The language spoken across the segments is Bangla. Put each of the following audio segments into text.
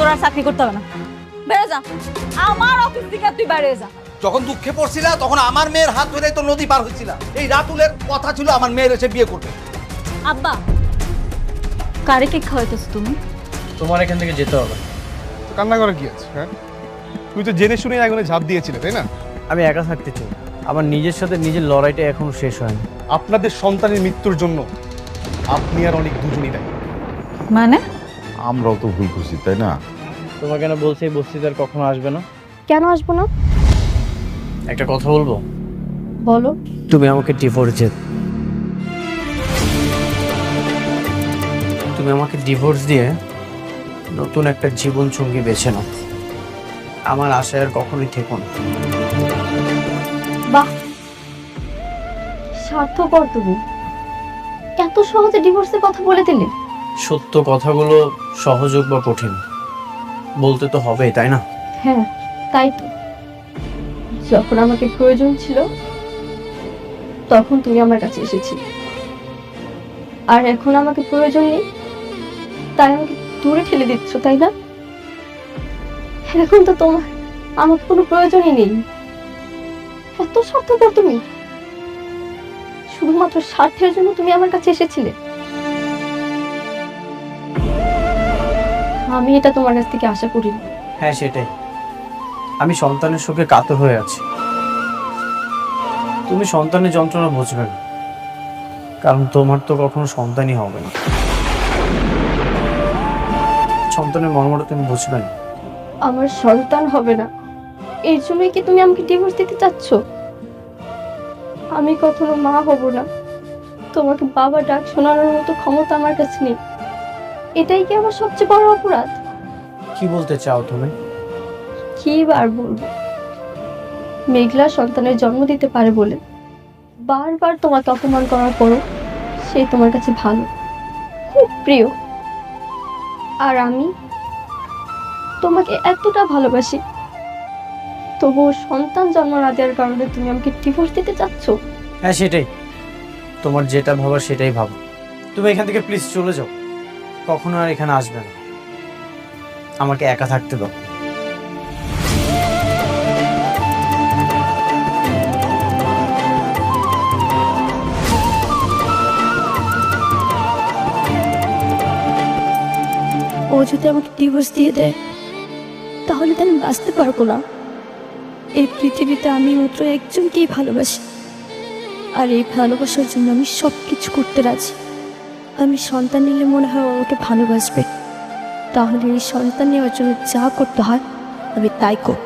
তোর আর চাকরি করতে হবে না, বেড়ে যা আমার অফিস থেকে, তুই বাইরে যা। যখন দুঃখে পড়ছিলা তখন আমার মেয়ের হাত ধরে তো নদী পার হচ্ছিলা। এই রাতুলের কথা ছিল আমার মেয়ের এসে বিয়ে করবে। আব্বা, কারে কি খাওয়াইতেছ তুমি? তোমার এখান থেকে যেতে হবে। কান্না করে কি আছে? হ্যাঁ, তুই তো জেনে শুনে আগুনে ঝাঁপ দিয়েছিলে, তাই না? আমি একা থাকতে চাই, আমার নিজের সাথে নিজের লড়াইটা এখনো শেষ হয়নি। আপনাদের সন্তানের মৃত্যুর জন্য আপনি আর অনেক দুজনই দায়ী। মানে? আমরাও তো ভুল করছি, তাই না? তোমাকে না বলছি এই বস্তিতে আর কখনো আসবে না। কেন আসবো না? একটা কথা বলবো? বলো। তুমি আমাকে ডিভোর্স তুমি আমাকে ডিভোর্স দিয়ে নতুন একটা জীবন সঙ্গী বেছে নাও। আমার আশায় আর কখনোই থেকো না। বাহ, স্বার্থপর তুমি। এত সহজে ডিভোর্সের কথা বলে দিলে। সত্য কথাগুলো সহজ হোক বা কঠিন, বলতে তো হবেই, তাই না? হ্যাঁ, তাই তো। যখন আমাকে প্রয়োজন ছিল তখন তুমি আমার কাছে এসেছিলে, আর এখন আমাকে প্রয়োজন নেই তাই আমাকে দূরে ঠেলে দিচ্ছ, তাই না? এখন তো তোমার আমাকে কোনো প্রয়োজনই নেই। এত স্বার্থপর তুমি, শুধুমাত্র স্বার্থের জন্য তুমি আমার কাছে এসেছিলে। আমি এটা তোমার কাছ থেকে আশা করিনি। হ্যাঁ সেটাই, আমি সন্তানের শোকে কাতর হয়ে আছি। তুমি সন্তানের যন্ত্রণা বুঝবে না, কারণ তোমার তো কখনো সন্তানই হবে না। সন্তানের মর্মটা তুমি বুঝবে না। আমার সন্তান হবে না এর জন্যই কি তুমি আমাকে ডিভোর্স দিতে চাচ্ছ? আমি কখনো মা হব না, তোমাকে বাবা ডাক শোনানোর মতো ক্ষমতা আমার কাছে নেই। এটাই কি আমার সবচেয়ে বড় অপরাধ? কি বলতে চাও তুমি? কি আর বলবো, মেঘলা সন্তানের জন্ম দিতে পারে বলে বারবার তোমাকে অপমান করার পরও সে তোমার কাছে ভালো, খুব প্রিয়। আর আমি তোমাকে এতটা ভালোবাসি, তবুও সন্তান জন্ম না দেওয়ার কারণে তুমি আমাকে ডিভোর্স দিতে চাচ্ছ? হ্যাঁ সেটাই, তোমার যেটা ভাবার সেটাই ভাবো। তুমি এখান থেকে প্লিজ চলে যাও, কখনো আর এখানে আসবে না। আমাকে একা থাকতে দাও। ও যদি আমাকে ডিভোর্স দিয়ে দেয় তাহলে তো আমি বাঁচতে পারবো না। এই পৃথিবীতে আমি মাত্র একজনকেই ভালোবাসি, আর এই ভালোবাসার জন্য আমি সব কিছু করতে রাজি। আমি সন্তান নিলে মনে হয় ও আমাকে ভালোবাসবে, তাহলে এই সন্তান নেওয়ার জন্য যা করতে হয় আমি তাই করব।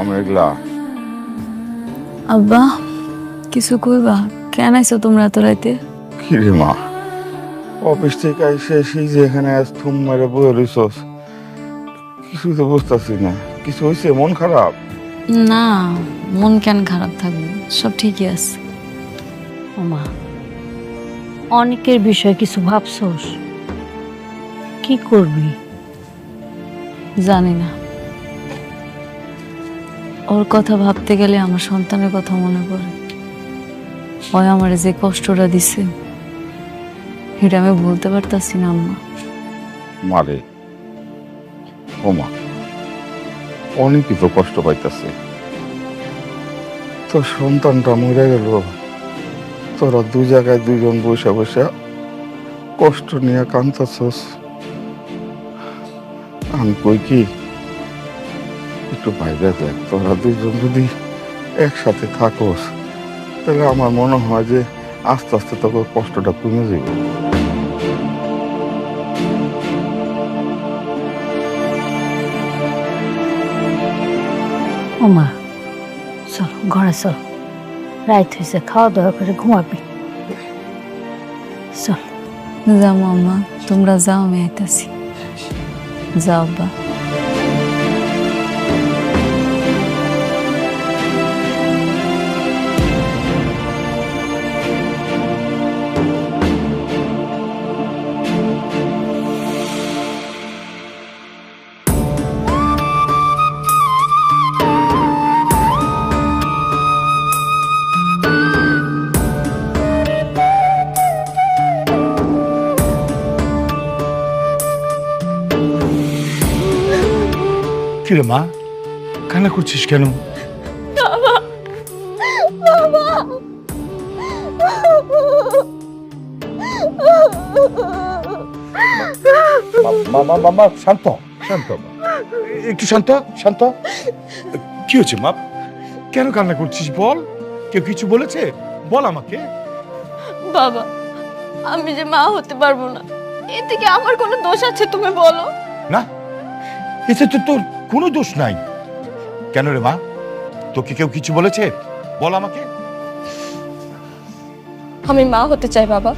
মেঘলা, আব্বা, কিছু কইবা? কেন আইছো তোমরা এত রাইতে? কি রে মা, অফিস থেকে এসে সেই যে এখানে থুম মেরে বয়ে রইছস, কিছুই তো বুঝতেছি না। কিছু হয়েছে? মন খারাপ? না, মন কেন খারাপ থাকবে, সব ঠিকই আছে। ওমা, অনেকের বিষয়ে কিছু ভাবছোস? কি করবি জানি না। ওর কথা ভাবতে গেলে আমার সন্তানের কথা মনে পড়ে। ওই আমার যে কষ্টটা দিছে এটা আমি বলতে পারতাছি না আম্মা। মারে ও মা, অনেকই তো কষ্ট পাইতেছে। তোর সন্তানটা মরে গেল, তোরা দুই জায়গায় দুইজন বসে বসে কষ্ট নিয়ে কাঁদতেছস। আমি কই কি, একটু বাইরে দেখ, তোরা দুইজন যদি একসাথে থাকোস তাহলে আমার মনে হয় যে আস্তে আস্তে তোকে কষ্টটা কমে যাবে। ও মা, চল ঘরে চল, রাত হয়েছে, খাওয়া দাওয়া করে ঘুমাবি। চল। যাও আম্মা, তোমরা যাও, আমি আইতাছি। যাও আব্বা। কিরে মা, কান্না করছিস কেন? মা শান্ত শান্ত, একটু শান্ত শান্ত। কি হচ্ছে মা? কেন কান্না করছিস বল? কেউ কিছু বলেছে? বল আমাকে। বাবা, আমি যে মা হতে পারবো না, এতে কি আমার কোনো দোষ আছে তুমি বলো? না, এতে তো তোর কোনো দোষ নাই। কেন রে মা, তোকে কেউ কিছু বলেছে? বল আমাকে। আমি মা হতে চাই বাবা।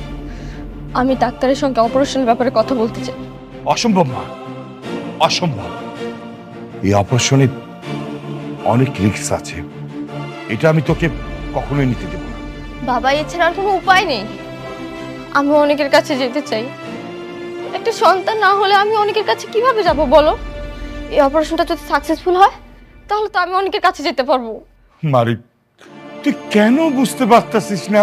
আমি ডাক্তারের সঙ্গে অপারেশনের ব্যাপারে কথা বলতে চাই। অসম্ভব মা, অসম্ভব। এই অপারেশনে অনেক রিস্ক আছে, এটা আমি তোকে কখনোই নিতে দেব না। বাবা, এছাড়া আর কোনো উপায় নেই। আমি অনেকের কাছে যেতে চাই। একটা সন্তান না হলে আমি অনেকের কাছে কিভাবে যাব বলো? এই অপারেশনটা যদি সাকসেসফুল হয় তাহলে তো আমি অনেকের কাছে যেতে পারবো। মারি, তুই কেন বুঝতে পারতাছিস না?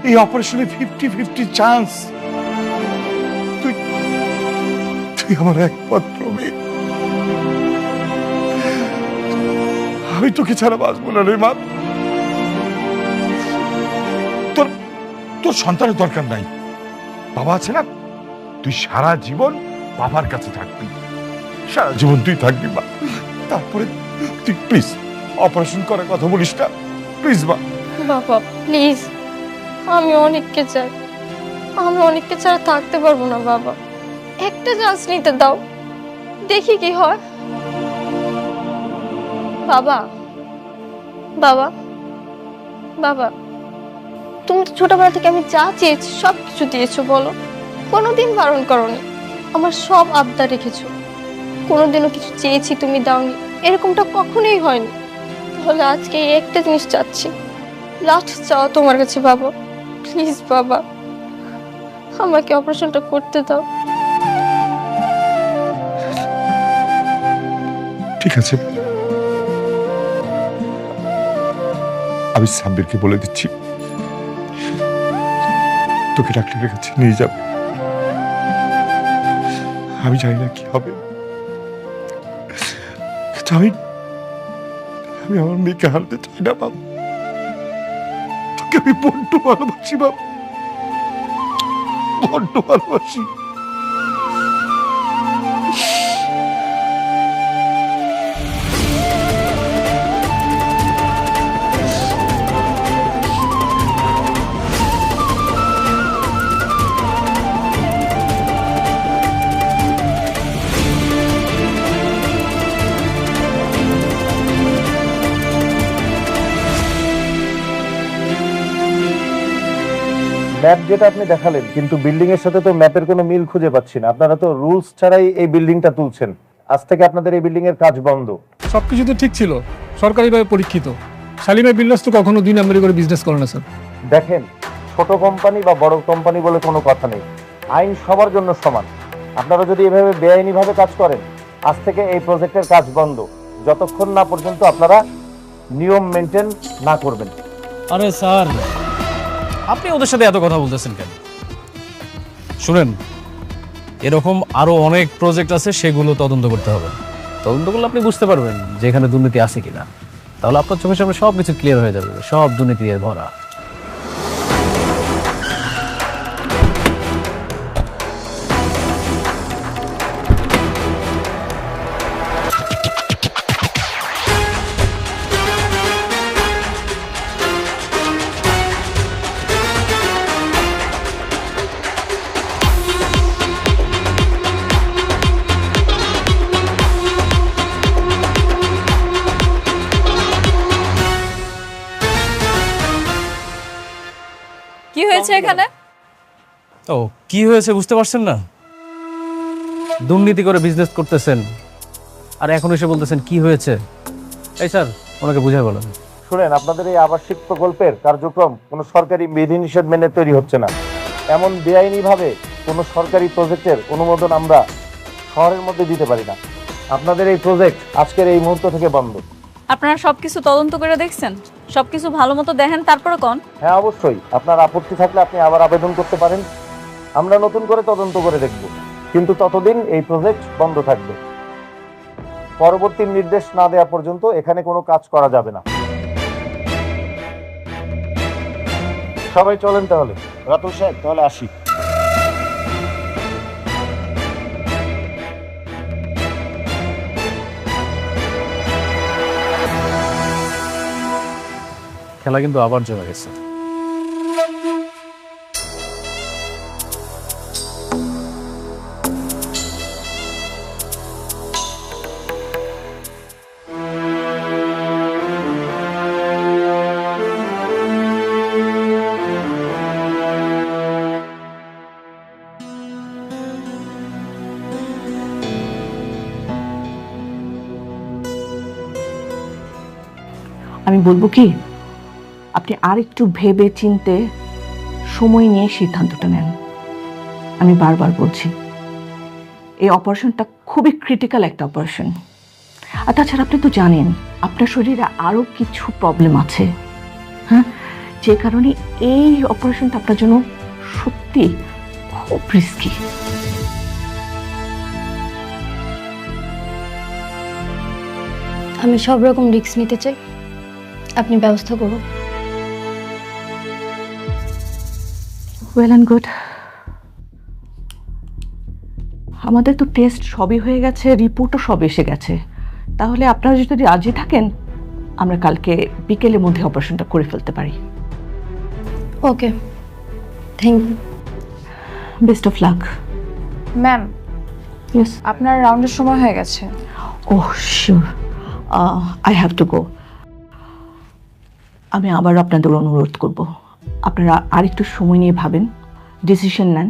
এই অপারেশনে 50-50 চান্স। তুই তুই আমার একমাত্র মেয়ে। আমি তোকে ছাড়া বাঁচবো না রে মা। তোর তোর সন্তানের দরকার নাই, বাবা আছে না। তুই সারা জীবন বাবার কাছে থাকবি, সারা জীবন তুই থাকবি মা। তারপরে তুই প্লিজ অপারেশন করার কথা বলিস না, প্লিজ মা। বাবা প্লিজ, আমি অনেককে চাই। আমি অনেককে ছাড়া থাকতে পারবো না বাবা। একটা চান্স নিতে দাও, দেখি কি হয়। বাবা বাবা বাবা, তুমি তো ছোটবেলা থেকে আমি যা চেয়েছি সব কিছু দিয়েছো বলো, কোনোদিন বারণ করোনি। আমার সব আবদার রেখেছো, কোনোদিনও কিছু চেয়েছি তুমি দাওনি, এরকমটা কখনোই হয়নি। তাহলে আজকে এই একটা জিনিস চাচ্ছি, লাস্ট চাও তোমার কাছে বাবা। প্লিজ বাবা, আমাকে অপারেশনটা করতে দাও। ঠিক আছে, আমি সাব্বিরকে বলে দিচ্ছি তোকে ডাক্তারের কাছে নিয়ে যাবে। আমি জানি না কি হবে, কিন্তু আমি আমার মেয়েকে হারতে চাই না বাবা। তোকে আমি বড্ড ভালোবাসি বাবা, বড্ড ভালোবাসি। ম্যাপ যেটা আপনি দেখালেন, কিন্তু বিল্ডিং এর সাথে তো ম্যাপের কোনো মিল খুঁজে পাচ্ছি না। আপনারা তো রুলস ছাড়াই এই বিল্ডিংটা তুলছেন। আজ থেকে আপনাদের এই বিল্ডিং এর কাজ বন্ধ। সবকিছু তো ঠিক ছিল, সরকারিভাবে পরীক্ষিত। শালিমা বিল্ডার্স তো কখনো 2 নম্বরে করে বিজনেস করে না স্যার। দেখেন, ছোট কোম্পানি বা বড় কোম্পানি বলে কোনো কথা নেই, আইন সবার জন্য সমান। আপনারা যদি এভাবে বেআইনিভাবে কাজ করেন, আজ থেকে এই প্রজেক্টের কাজ বন্ধ, যতক্ষণ না পর্যন্ত আপনারা নিয়ম মেনটেন না করবেন। আরে স্যার, আপনি ওদের সাথে এত কথা বলতেছেন কেন? শুনেন, এরকম আরো অনেক প্রজেক্ট আছে, সেগুলো তদন্ত করতে হবে। তদন্ত করলে আপনি বুঝতে পারবেন যে এখানে দুর্নীতি আছে কিনা। তাহলে আপনার চোখের সামনে সব কিছু ক্লিয়ার হয়ে যাবে, সব দুর্নীতি দিয়ে ভরা। কি হয়েছে এখানে? ও, কি হয়েছে বুঝতে পারছেন না? দুর্নীতি করে বিজনেস করতেছেন আর এখন এসে বলতেছেন কি হয়েছে। এই স্যার, ওনাকে বুঝাই বলেন। শুনেন, আপনাদের এই আবাসিক প্রকল্পের কার্যক্রম কোনো সরকারি বিধিনিষেধ মেনে তৈরি হচ্ছে না। এমন বেআইনিভাবে কোনো সরকারি প্রজেক্টের অনুমোদন আমরা শহরের মধ্যে দিতে পারি না। আপনাদের এই প্রজেক্ট আজকের এই মুহূর্ত থেকে বন্ধ। আপনারা সবকিছু তদন্ত করে দেখছেন? সবকিছু ভালো মতো দেখেন তারপরে কোন? হ্যাঁ, অবশ্যই। আপনার আপত্তি থাকলে আপনি আবার আবেদন করতে পারেন, আমরা নতুন করে তদন্ত করে দেখব। কিন্তু ততদিন এই প্রজেক্ট বন্ধ থাকবে। পরবর্তী নির্দেশ না দেওয়া পর্যন্ত এখানে কোনো কাজ করা যাবে না। সবাই চলেন তাহলে। রাতুল সাহেব, তাহলে আসি। খেলা কিন্তু আবার জমে গেছে। আমি বলবো কি, আপনি আর একটু ভেবে চিনতে সময় নিয়ে সিদ্ধান্তটা নেন। আমি বারবার বলছি, এই অপারেশনটা খুবই ক্রিটিক্যাল একটা অপারেশন। আর তাছাড়া আপনি তো জানেন আপনার শরীরে আরও কিছু প্রবলেম আছে, হ্যাঁ, যে কারণে এই অপারেশনটা আপনার জন্য সত্যি খুব রিস্কি। আমি সব রকম রিস্ক নিতে চাই, আপনি ব্যবস্থা করুন। Well and good. আমাদের তো টেস্ট সবই হয়ে গেছে, রিপোর্টও সব এসে গেছে। তাহলে আপনারা যদি রাজি থাকেন, আমরা কালকে বিকেলের মধ্যে অপারেশনটা করে ফেলতে পারি। Okay, thank you. Best of luck. Ma'am, yes, আপনার রাউন্ডের সময় হয়ে গেছে। Oh sure, I have to go. আমি আবার আপনাদের অনুরোধ করব, আপনারা আরেকটু সময় নিয়ে ভাবেন, ডিসিশন নেন।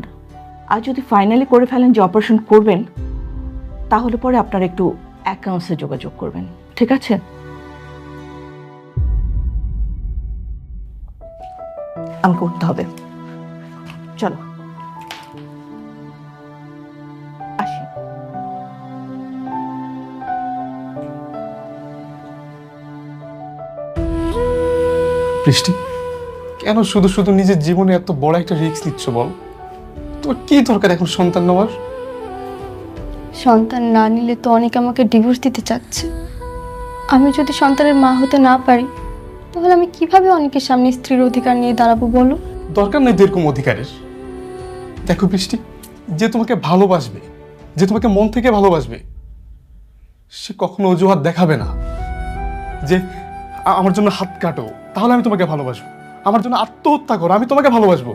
আর যদি ফাইনালি করে ফেলেন যে অপারেশন করবেন, তাহলে পরে আপনারা একটু অ্যাকাউন্টসে যোগাযোগ করবেন, ঠিক আছে? আমাকে উঠতে হবে, চলো আসি। বৃষ্টি, কেন শুধু শুধু নিজের জীবনে এত বড় একটা রিস্ক নিচ্ছ বল? তোমার কি দরকার এখন সন্তান নেওয়ার? সন্তান না নিলে তো অনেকে আমাকে ডিভোর্স দিতে চাচ্ছে। আমি যদি সন্তানের মা হতে না পারি, তাহলে আমি কিভাবে অনেকের সামনে স্ত্রীর অধিকার নিয়ে দাঁড়াবো বলো? দরকার নেই তো এরকম অধিকারের। দেখো বৃষ্টি, যে তোমাকে ভালোবাসবে, যে তোমাকে মন থেকে ভালোবাসবে, সে কখনো অজুহাত দেখাবে না যে আমার জন্য হাত কাটো তাহলে আমি তোমাকে ভালোবাসবো, আমার জন্য আত্মহত্যা করো আমি তোমাকে ভালোবাসবো।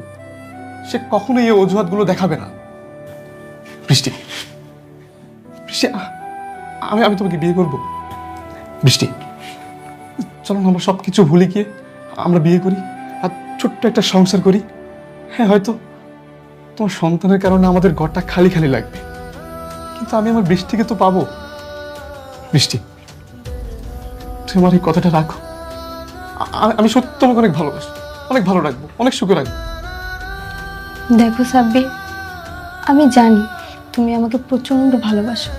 সে কখনো এই অজুহাতগুলো দেখাবে না। বৃষ্টি, বৃষ্টি, আমি তোমাকে বিয়ে করবো। বৃষ্টি, চলো না আমরা সব কিছু ভুলে গিয়ে আমরা বিয়ে করি আর ছোট্ট একটা সংসার করি। হ্যাঁ, হয়তো তোমার সন্তানের কারণে আমাদের ঘরটা খালি খালি লাগবে, কিন্তু আমি আমার বৃষ্টিকে তো পাবো। বৃষ্টি, তুমি আমার এই কথাটা রাখো। আমি সত্যি তোমাকে অনেক ভালোবাসি, অনেক ভালো রাখবো, অনেক সুখে রাখবো। দেখো সাব্বির, আমি জানি তুমি আমাকে প্রচন্ড ভালোবাসো।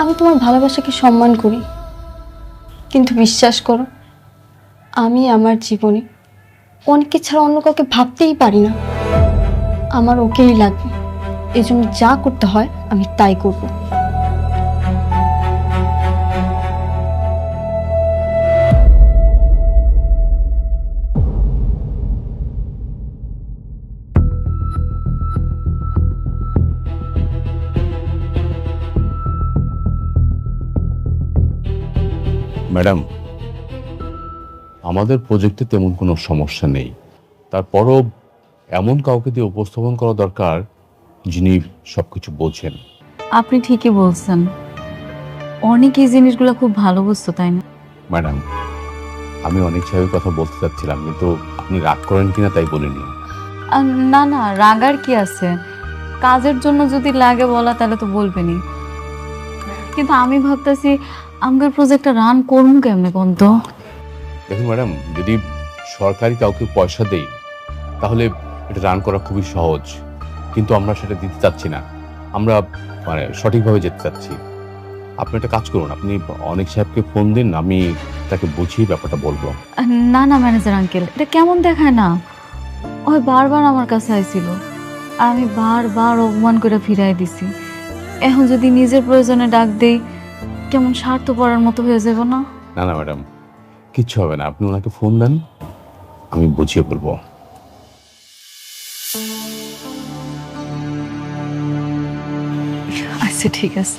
আমি তোমার ভালোবাসাকে সম্মান করি, কিন্তু বিশ্বাস করো, আমি আমার জীবনে অনেককে ছাড়া অন্য কাউকে ভাবতেই পারি না। আমার ওকেই লাগবে, এই জন্য যা করতে হয় আমি তাই করব। ম্যাডাম, আমাদের প্রজেক্টে তেমন কোনো সমস্যা নেই, তারপরও এমন কাউকে দিয়ে উপস্থাপন করা দরকার যিনি সবকিছু বোঝেন। আপনি ঠিকই বলছেন, অনেক এই জিনিসগুলো খুব ভালো বুঝতো, তাই না? ম্যাডাম, আমি অনেক সাহেবের কথা বলতে চাচ্ছিলাম, কিন্তু আপনি রাগ করেন কিনা তাই বলিনি। না না, রাগার কি আছে, কাজের জন্য যদি লাগে বলা তাহলে তো বলবেনই। কিন্তু আমি ভাবতেছি আমাদের প্রজেক্টটা রান করুন কেমনে কোন তো। দেখুন ম্যাডাম, যদি সরকারি কাউকে পয়সা দেই তাহলে এটা রান করা খুবই সহজ, কিন্তু আমরা সেটা দিতে চাচ্ছি না, আমরা মানে সঠিকভাবে যেতে চাচ্ছি। আপনি একটা কাজ করুন, আপনি অনেক সাহেবকে ফোন দিন, আমি তাকে বুঝিয়ে ব্যাপারটা বলবো। না না ম্যানেজার আঙ্কেল, এটা কেমন দেখায় না, ওই বারবার আমার কাছে আইছিল, আমি বারবার অপমান করে ফিরাই দিছি। এখন যদি নিজের প্রয়োজনে ডাক দেই কেমন স্বার্থপরের মতো হয়ে যাব না? না না ম্যাডাম, কিচ্ছু হবে না, আপনি ওনাকে ফোন দেন, আমি বুঝিয়ে বলবো। আচ্ছা ঠিক আছে।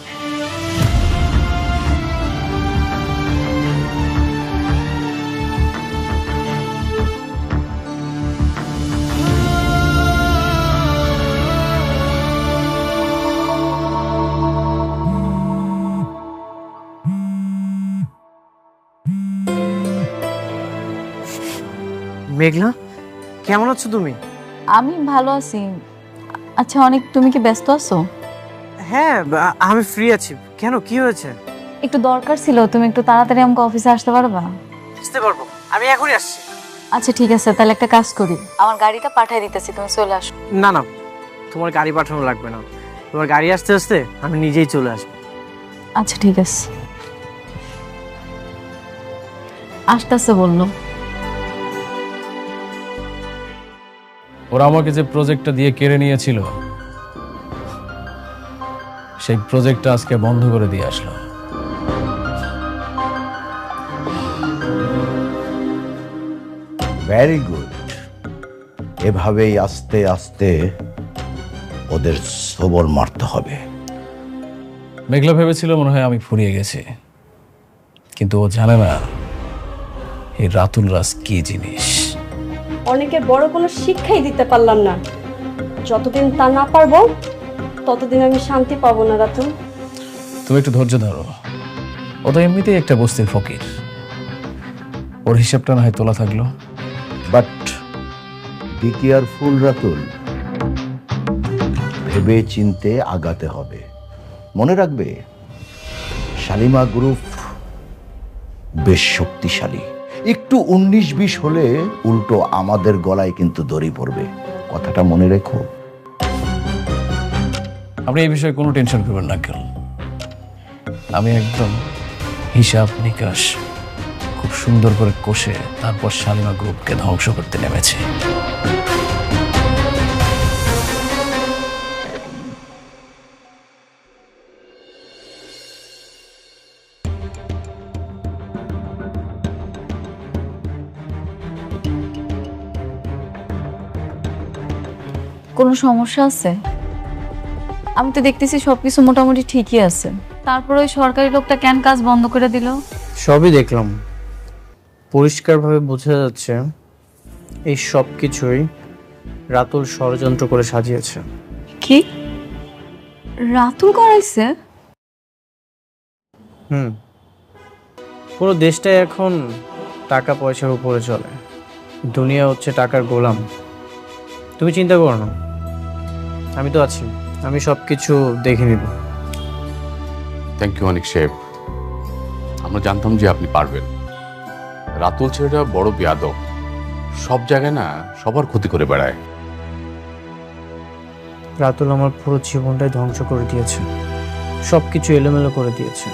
মেঘলা, কেমন আছো তুমি? আমি ভালো আছি। আচ্ছা অনেক, তুমি কি ব্যস্ত আছো? হ্যাঁ, আমি ফ্রি আছি। কেন, কি হয়েছে? একটু দরকার ছিল, তুমি একটু তাড়াতাড়ি আমাকে অফিসে আসতে পারবা? আসতে পারবো, আমি এখনই আসছি। আচ্ছা ঠিক আছে, তাহলে একটা কাজ করি, আমার গাড়িটা পাঠিয়ে দিতেছি, তুমি চলে আসো। না না, তোমার গাড়ি পাঠানো লাগবে না, তোমার গাড়ি আসতে আসতে আমি নিজেই চলে আসবো। আচ্ছা ঠিক আছে, আসতেছে বললো। ওরা আমাকে যে প্রজেক্টটা দিয়ে কেড়ে নিয়েছিল সেই প্রজেক্টটা আজকে বন্ধ করে দিয়ে আসলো। Very good. এভাবেই আস্তে আস্তে ওদের সবর মারতে হবে। মেঘলা ভেবেছিল মনে হয় আমি ফুরিয়ে গেছি, কিন্তু ও জানে না এই রাতুল রাজ কি জিনিস। অনেকের বড় কোনো শিক্ষাই দিতে পারলাম না, যতদিন তা না পারবো ততদিন আমি শান্তি পাবো না রাতুল। তুমি একটু ধৈর্য ধরো, ও তো এমনিতেই একটা বস্তির ফকির, ওর হিসাবটা না হয় তোলা থাকলো। বাট বি কেয়ারফুল রাতুল, ভেবে চিনতে আগাতে হবে। মনে রাখবে শালিমা গ্রুপ বেশ শক্তিশালী, একটু 19-20 হলে উল্টো আমাদের গলায় কিন্তু দড়ি পড়বে, কথাটা মনে রেখো। আপনি এই বিষয়ে কোনো টেনশন করবেন না কেন, আমি একদম হিসাব নিকাশ খুব সুন্দর করে কষে তারপর শালিমা গ্রুপকে ধ্বংস করতে নেমেছি। কোনো সমস্যা আছে? আমি তো দেখতেছি সবকিছু মোটামুটি ঠিকই আছে, তারপর ওই সরকারি লোকটা কেন কাজ বন্ধ করে দিল? সবই দেখলাম, পরিষ্কারভাবে বোঝা যাচ্ছে এই সব কিছুই রাতুল ষড়যন্ত্র করে সাজিয়েছে। কি রাতুল করাইছে? পুরো দেশটাই এখন টাকা পয়সার উপরে চলে, দুনিয়া হচ্ছে টাকার গোলাম। তুমি চিন্তা করো না, আমি তো আছি, আমি সব কিছু দেখে নিব। থ্যাংক ইউ অনেক সাহেব, আমরা জানতাম যে আপনি পারবেন। রাতুল ছেলেটা বড় বেয়াদব, সব জায়গায় না সবার ক্ষতি করে বেড়ায়। রাতুল আমার পুরো জীবনটাই ধ্বংস করে দিয়েছে, সব কিছু এলোমেলো করে দিয়েছে।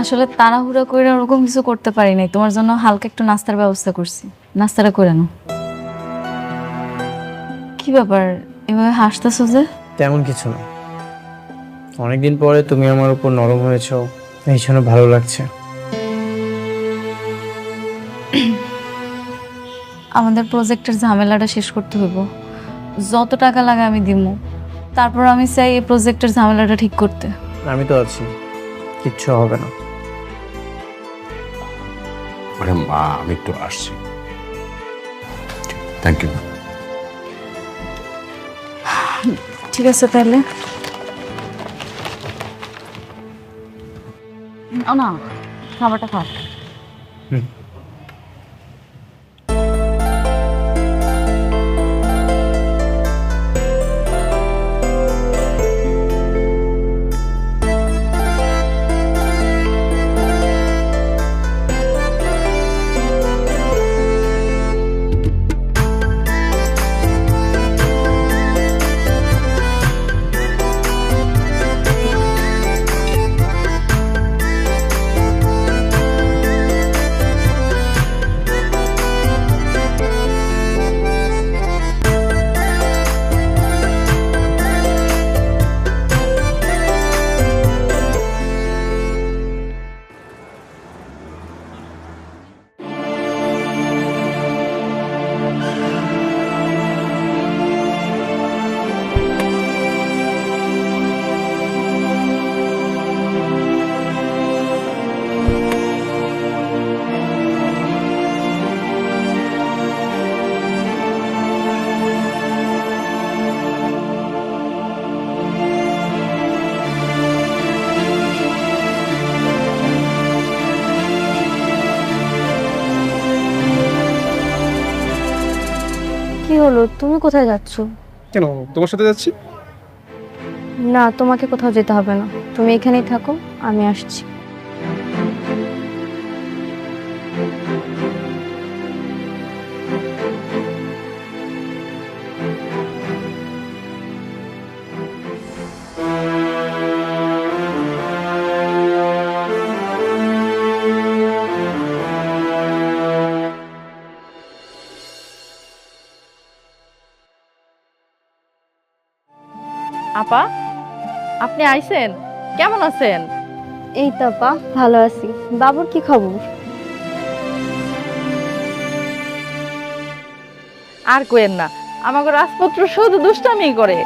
আসলে তাড়াহুড়া করে ওরকম কিছু করতে পারি নাই, তোমার জন্য হালকা একটু নাস্তার ব্যবস্থা করছি, নাস্তাটা করে নাও। কি ব্যাপার এভাবে হাসতেছো যে? তেমন কিছু না, অনেকদিন পরে তুমি আমার উপর নরম হয়েছো, এই জন্য ভালো লাগছে। আমাদের প্রজেক্টের ঝামেলাটা শেষ করতে হইব, যত টাকা লাগে আমি দিব, তারপর আমি চাই এই প্রজেক্টের ঝামেলাটা ঠিক করতে। আমি তো আছি, কিচ্ছু হবে না। ম্যাডাম আমি একটু আসছি। Thank you. ঠিক আছে তাহলে। না খাবারটা খাও। কি হলো, তুমি কোথায় যাচ্ছ? কেন, তোমার সাথে যাচ্ছি। না, তোমাকে কোথাও যেতে হবে না, তুমি এখানেই থাকো, আমি আসছি। আপা, আপনি আইছেন? কেমন আছেন? এই তো আপা, ভালো আছি। বাবুর কি খবর? আর কোয়েন না, আমাকে রাজপুত্র শুধু দুষ্টামি করে।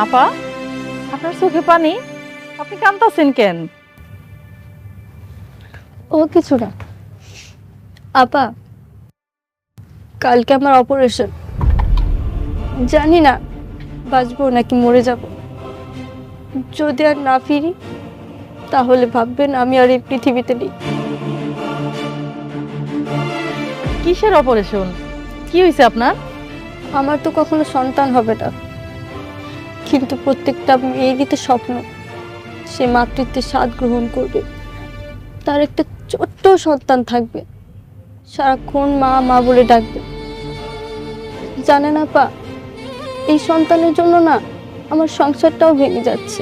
আপা, আপনার চোখে পানি, আপনি কাঁদতেছেন কেন? ও কিছু না আপা, কালকে আমার অপারেশন, জানি না বাঁচবো নাকি মরে যাব। যদি আর না ফিরি তাহলে ভাববেন আমি আর এই পৃথিবীতে নেই। কিসের অপারেশন? কি হয়েছে আপনার? আমার তো কখনো সন্তান হবে না, কিন্তু প্রত্যেকটা মেয়েরই তো স্বপ্ন সে মাতৃত্বের স্বাদ গ্রহণ করবে, তার একটা ছোট্ট সন্তান থাকবে, সারাক্ষণ মা মা বলে ডাকবে। জানে না পা, এই সন্তানের জন্য না আমার সংসারটাও ভেঙে যাচ্ছে।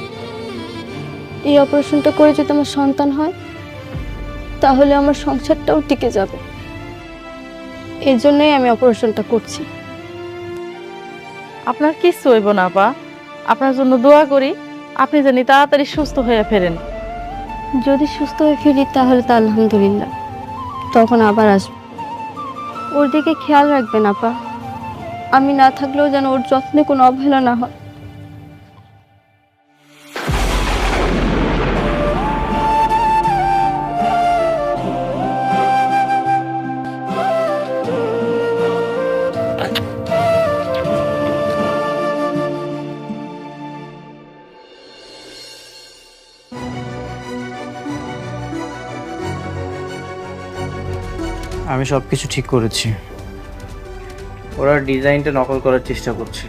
এই অপারেশনটা করে যদি আমার সন্তান হয় তাহলে আমার সংসারটাও টিকে যাবে, এই জন্যই আমি অপারেশনটা করছি। আপনার কিচ্ছু হইব না আপা, আপনার জন্য দোয়া করি, আপনি জানি তাড়াতাড়ি সুস্থ হয়ে ফেরেন। যদি সুস্থ হয়ে ফিরি তাহলে তো আলহামদুলিল্লাহ, তখন আবার আসবো। ওর দিকে খেয়াল রাখবেন আপা, আমি না থাকলেও যেন ওর যত্নে কোনো অবহেলা না হয়। আমি সব কিছু ঠিক করেছি। ওরা ডিজাইনটা নকল করার চেষ্টা করছে।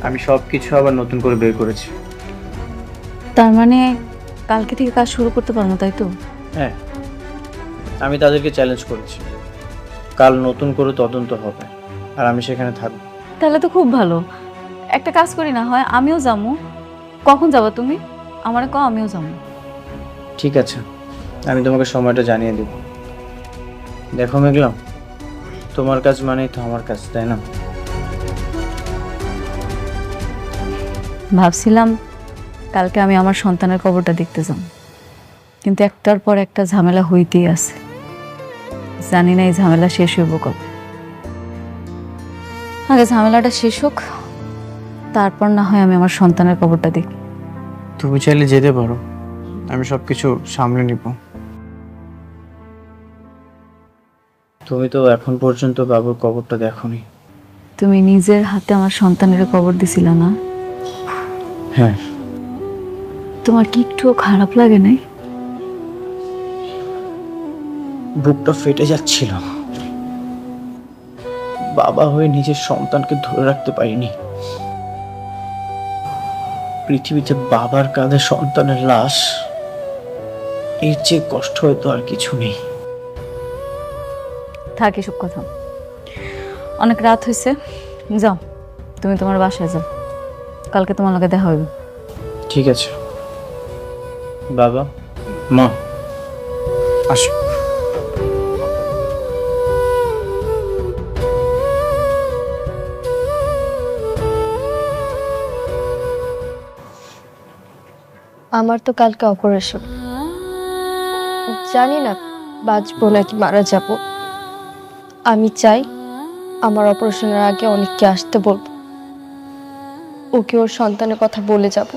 আমি সব কিছু আবার নতুন করে বের করেছি। তার মানে কালকে থেকে কাজ শুরু করতে পারবো, তাই তো? হ্যাঁ, আমি তাদেরকে চ্যালেঞ্জ করেছি, কাল নতুন করে তদন্ত হবে আর আমি সেখানে থাকবো। তাহলে তো খুব ভালো। একটা কাজ করি না হয়, আমিও যাবো। কখন যাবো তুমি? আমারে কও, আমিও যাবো। ঠিক আছে, আমি তোমাকে সময়টা জানিয়ে দেব। দেখো মেঘলা, তোমার কাজ মানেই তো আমার কাজ, তাই না? ভাবছিলাম কালকে আমি আমার সন্তানের কবরটা দেখতে যাব, কিন্তু একটার পর একটা ঝামেলা হইতেই আছে। জানি না এই ঝামেলা শেষ হইব কবে। আগে ঝামেলাটা শেষ হোক, তারপর না হয় আমি আমার সন্তানের কবরটা দেখি। তুমি চাইলে যেতে পারো, আমি সব কিছু সামলে নিব। তুমি তো এখন পর্যন্ত বাবুর কবরটা দেখোনি। তুমি নিজের হাতে আমার সন্তানের কবর দিছিলা না? হ্যাঁ। তোমার কি একটুও খারাপ লাগে নাই? বুকটা ফেটে যাচ্ছিল। বাবা হয়ে নিজের সন্তানকে ধরে রাখতে পারিনি। পৃথিবীতে বাবার কাঁধে সন্তানের লাশ, এর চেয়ে কষ্ট হয়তো আর কিছু নেই। থাক এসব কথা, অনেক রাত হয়েছে। যাও, তুমি তোমার বাসায় যাও, কালকে তোমার লগে দেখা হইবে। ঠিক আছে বাবা, মা আসো। আমার তো কালকে অপারেশন, জানি না বাঁচবো নাকি মারা যাব। আমি চাই আমার অপারেশনের আগে অনেককে আসতে বলবো, ওকে ওর সন্তানের কথা বলে যাব।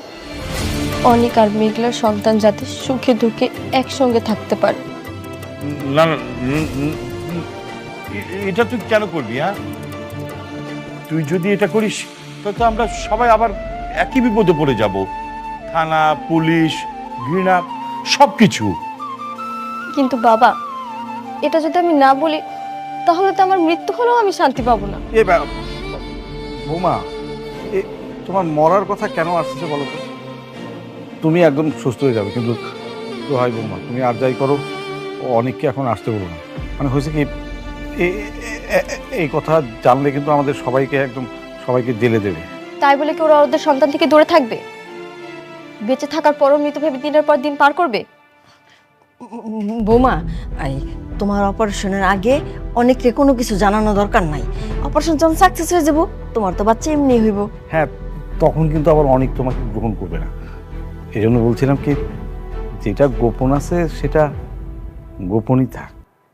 অনেক আর মেঘলার সন্তান যাতে সুখে দুঃখে একসঙ্গে থাকতে পারে। না না, এটা তুই কেন করবি? হ্যাঁ, তুই যদি এটা করিস তো আমরা সবাই আবার একই বিপদে পড়ে যাব। থানা, পুলিশ, ঘৃণা, সবকিছু। কিন্তু বাবা, এটা যদি আমি না বলি তাহলে তো আমার মৃত্যু হলেও আমি শান্তি পাবো না। বৌমা, তোমার মরার কথা কেন আসছে বলো তো? তুমি একদম সুস্থ হয়ে যাবে, কিন্তু হয় বৌমা, তুমি আর যাই করো, অনেককে এখন আসতে বলো না। মানে হয়েছে কি, এই কথা জানলে কিন্তু আমাদের সবাইকে জেলে দেবে। তাই বলে কি ওরা ওদের সন্তান থেকে দূরে থাকবে? বেঁচে থাকার পরও মৃত ভেবে দিনের পর দিন পার করবে? বৌমা, তোমার অপারেশনের আগে অনেককে কোনো কিছু জানানো দরকার নাই। অপারেশন যখন সাকসেস হয়ে যাব, তোমার তো বাচ্চা এমনি হইব। হ্যাঁ, তখন কিন্তু আবার অনেক তোমাকে গ্রহণ করবে না। এই জন্য বলছিলাম কি, যেটা গোপন আছে সেটা গোপনই থাক।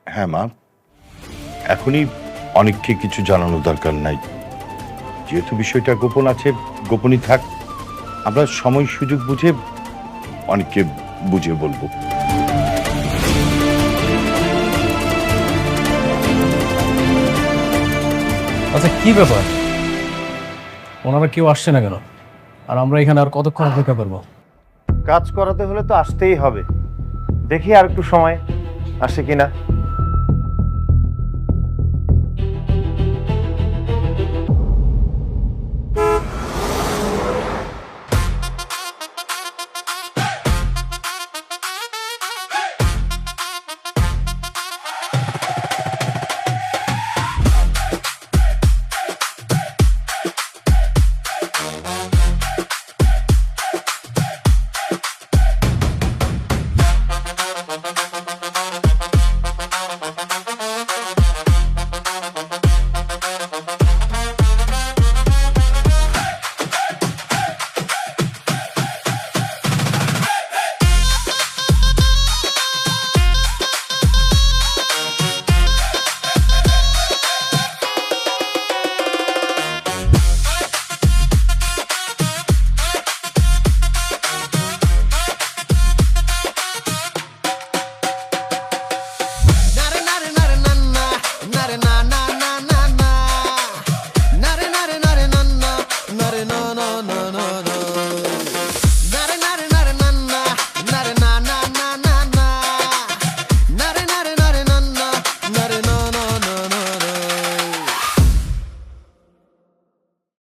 হ্যাঁ মা, এখনই অনেককে কিছু জানানো দরকার নাই। যেহেতু বিষয়টা গোপন আছে, গোপনই থাক। আমরা সময় সুযোগ বুঝে অনেককে বুঝিয়ে বলবো। আচ্ছা, কি ব্যাপার? ওনারা কেউ আসছে না কেন? আর আমরা এখানে আর কতক্ষণ অপেক্ষা করবো? কাজ করাতে হলে তো আসতেই হবে। দেখি আর একটু সময় আসে কিনা।